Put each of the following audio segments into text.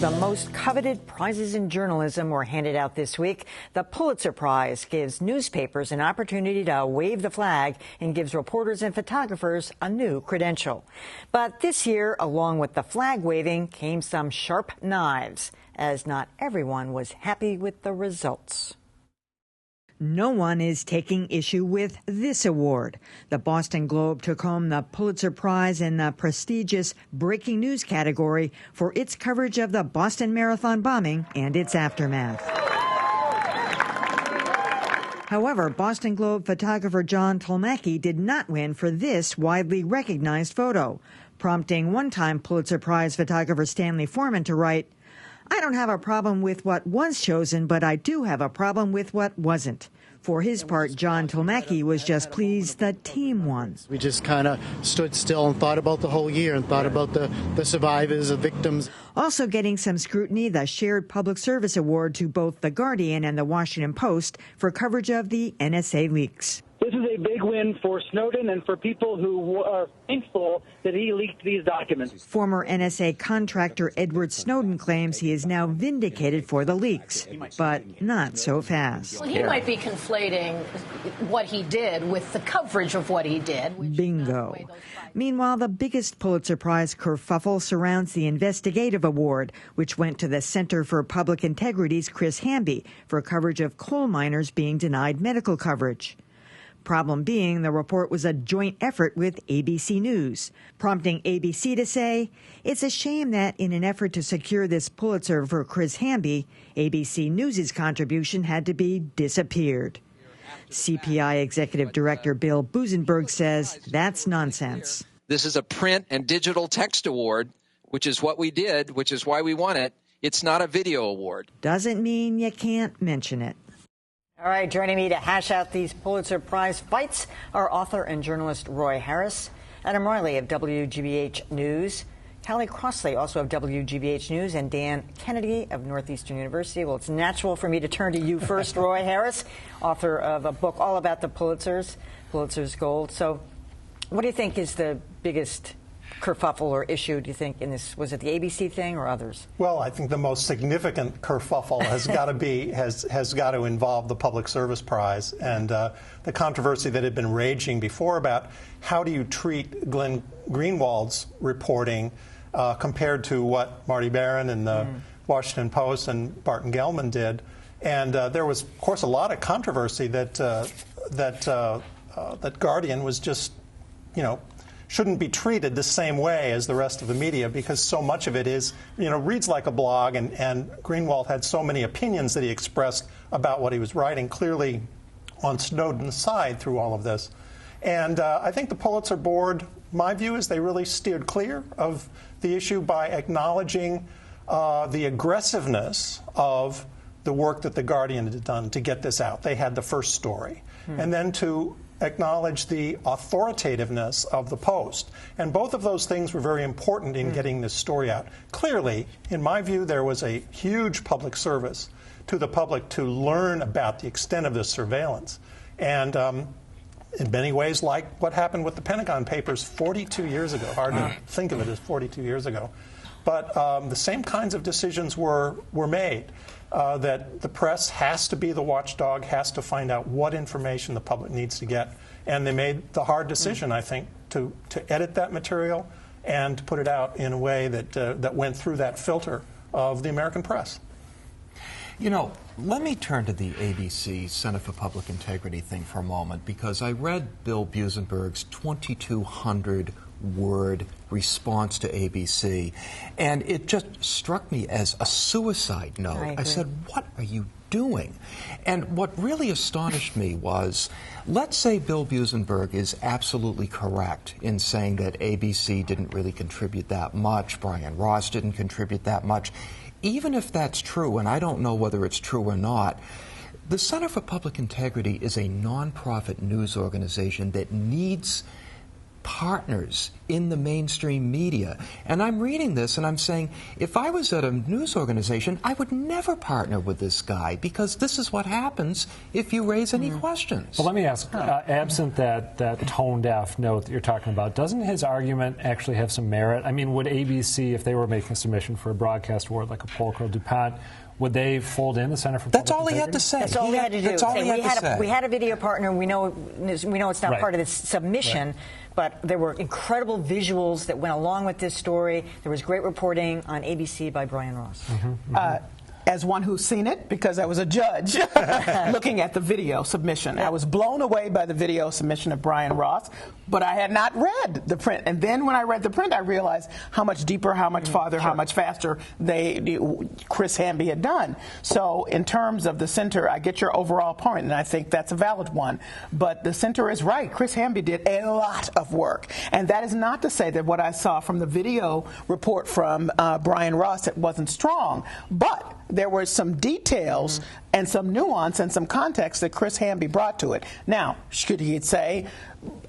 The most coveted prizes in journalism were handed out this week. The Pulitzer Prize gives newspapers an opportunity to wave the flag and gives reporters and photographers a new credential. But this year, along with the flag waving, came some sharp knives, as not everyone was happy with the results. No one is taking issue with this award. The Boston Globe took home the Pulitzer Prize in the prestigious breaking news category for its coverage of the Boston Marathon bombing and its aftermath. However, Boston Globe photographer John Tolmacki did not win for this widely recognized photo, prompting one-time Pulitzer Prize photographer Stanley Foreman to write, "I don't have a problem with what was chosen, but I do have a problem with what wasn't." For his part, John Tolmacki was just pleased the team won. We just kind of stood still and thought about the whole year and thought about the survivors, the victims. Also getting some scrutiny, the Shared Public Service Award to both The Guardian and The Washington Post for coverage of the NSA leaks. This is a big win for Snowden and for people who are thankful that he leaked these documents. Former NSA contractor Edward Snowden claims he is now vindicated for the leaks, but not so fast. Well, he might be conflating what he did with the coverage of what he did. Bingo. Meanwhile, the biggest Pulitzer Prize kerfuffle surrounds the Investigative Award, which went to the Center for Public Integrity's Chris Hamby for coverage of coal miners being denied medical coverage. Problem being, the report was a joint effort with ABC News, prompting ABC to say, it's a shame that in an effort to secure this Pulitzer for Chris Hamby, ABC News' contribution had to be disappeared. CPI Executive Director Bill Buzenberg says that's nonsense. This is a print and digital text award, which is what we did, which is why we won it. It's not a video award. Doesn't mean you can't mention it. All right, joining me to hash out these Pulitzer Prize fights are author and journalist Roy Harris, Adam Riley of WGBH News, Callie Crossley, also of WGBH News, and Dan Kennedy of Northeastern University. Well, it's natural for me to turn to you first, Roy Harris, author of a book all about the Pulitzer's Gold. So what do you think is the biggest kerfuffle or issue, do you think, in this? Was it the ABC thing or others? Well, I think the most significant kerfuffle has got to be has got to involve the Public Service Prize and the controversy that had been raging before about how do you treat Glenn Greenwald's reporting compared to what Marty Barron and the Washington Post and Barton Gellman did. And there was, of course, a lot of controversy that Guardian was just, shouldn't be treated the same way as the rest of the media because so much of it is, reads like a blog, and Greenwald had so many opinions that he expressed about what he was writing, clearly on Snowden's side through all of this. And I think the Pulitzer Board, my view is they really steered clear of the issue by acknowledging the aggressiveness of the work that the Guardian had done to get this out. They had the first story. And then to acknowledge the authoritativeness of the Post. And both of those things were very important in getting this story out. Clearly, in my view, there was a huge public service to the public to learn about the extent of this surveillance. And in many ways, like what happened with the Pentagon Papers 42 years ago. Hard to think of it as 42 years ago. But the same kinds of decisions were made. That the press has to be the watchdog, has to find out what information the public needs to get. And they made the hard decision, I think, to edit that material and to put it out in a way that went through that filter of the American press. Let me turn to the ABC Center for Public Integrity thing for a moment, because I read Bill Buzenberg's 2,200-word response to ABC, and it just struck me as a suicide note. I said, what are you doing? And what really astonished me was, let's say Bill Buzenberg is absolutely correct in saying that ABC didn't really contribute that much, Brian Ross didn't contribute that much. Even if that's true, and I don't know whether it's true or not, the Center for Public Integrity is a nonprofit news organization that needs partners in the mainstream media. And I'm reading this and I'm saying, if I was at a news organization, I would never partner with this guy, because this is what happens if you raise any questions. Well, let me ask, absent that tone-deaf note that you're talking about, doesn't his argument actually have some merit? I mean, would ABC, if they were making a submission for a broadcast award like a Pulitzer or DuPont, would they fold in the Center for Public That's all he had Integrity? to say. That's all he had to do. That's all he had to say. We had a video partner. We know it's not part of this submission, but there were incredible visuals that went along with this story. There was great reporting on ABC by Brian Ross. As one who's seen it, because I was a judge looking at the video submission. I was blown away by the video submission of Brian Ross, but I had not read the print. And then when I read the print, I realized how much deeper, how much farther, how much faster Chris Hamby had done. So in terms of the center, I get your overall point, and I think that's a valid one. But the center is right. Chris Hamby did a lot of work. And that is not to say that what I saw from the video report from Brian Ross, it wasn't strong. But there were some details and some nuance and some context that Chris Hamby brought to it. Now, should he say,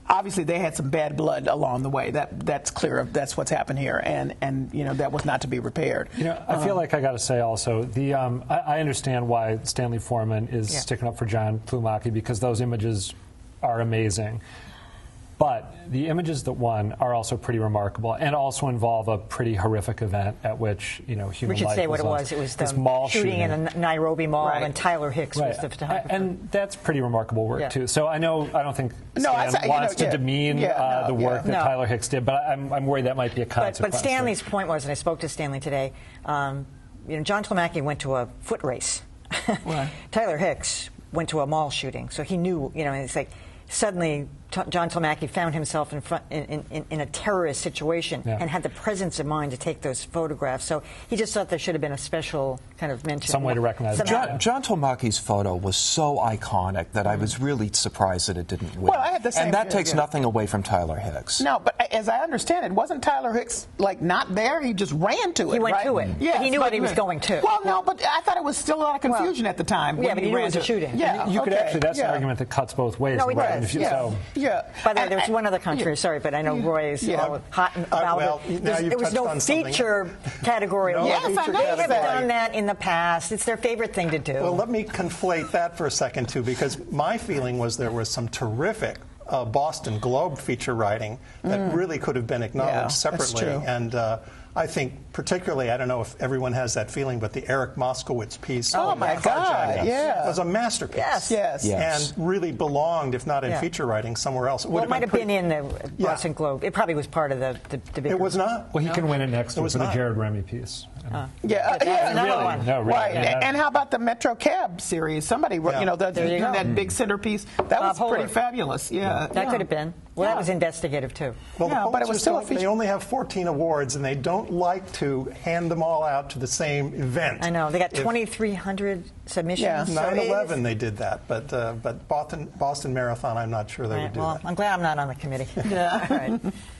obviously they had some bad blood along the way. That's clear. That's what's happened here, and that was not to be repaired. I feel like I got to say also, I understand why Stanley Foreman is sticking up for John Plumaki, because those images are amazing. But the images that won are also pretty remarkable, and also involve a pretty horrific event at which human life was lost. We should say what it was. It was the mall shooting in the Nairobi Mall, and Tyler Hicks was the photographer. And that's pretty remarkable work too. So I don't think Stan wants to demean the work that Tyler Hicks did, but I'm worried that might be a consequence. But Stanley's point was, and I spoke to Stanley today, John Plumaki went to a foot race. Tyler Hicks went to a mall shooting, so he knew. It's like suddenly John Plumaki found himself in a terrorist situation and had the presence of mind to take those photographs. So he just thought there should have been a special kind of mention. Some way to recognize it. John Plumacki's photo was so iconic that I was really surprised that it didn't win. Well, I had the same. And that takes nothing away from Tyler Hicks. No, but as I understand it, wasn't Tyler Hicks not there? He just ran to it. He went to it. Yeah, he knew what he was going to. Well, no, but I thought it was still a lot of confusion at the time. Yeah, but he knew it was a shooting. Yeah, you could actually. That's an argument that cuts both ways. No, he does. By the way, there was one other country. Sorry, but I know Roy is all hot about it. There was no feature category. Yes, I know. They have done that in the past. It's their favorite thing to do. Well, let me conflate that for a second, too, because my feeling was there was some terrific Boston Globe feature writing that really could have been acknowledged separately. That's true. And I think particularly, I don't know if everyone has that feeling, but the Eric Moskowitz piece my God, was a masterpiece. Yes. And really belonged, if not in feature writing, somewhere else. It might have been in the Boston Globe. It probably was part of the bigger. It was not. Well, he can win it next year for the Jared Remy piece. Another one. No, really. Right. And how about the Metro Cab series? Somebody, that big centerpiece. That was pretty fabulous. Yeah. That could have been. Well, that was investigative, too. Well, but it was still a feature. They only have 14 awards, and they don't like to hand them all out to the same event. I know. They got 2,300 submissions. 9/11 they did that, but Boston Marathon, I'm not sure they would do that. I'm glad I'm not on the committee. All right.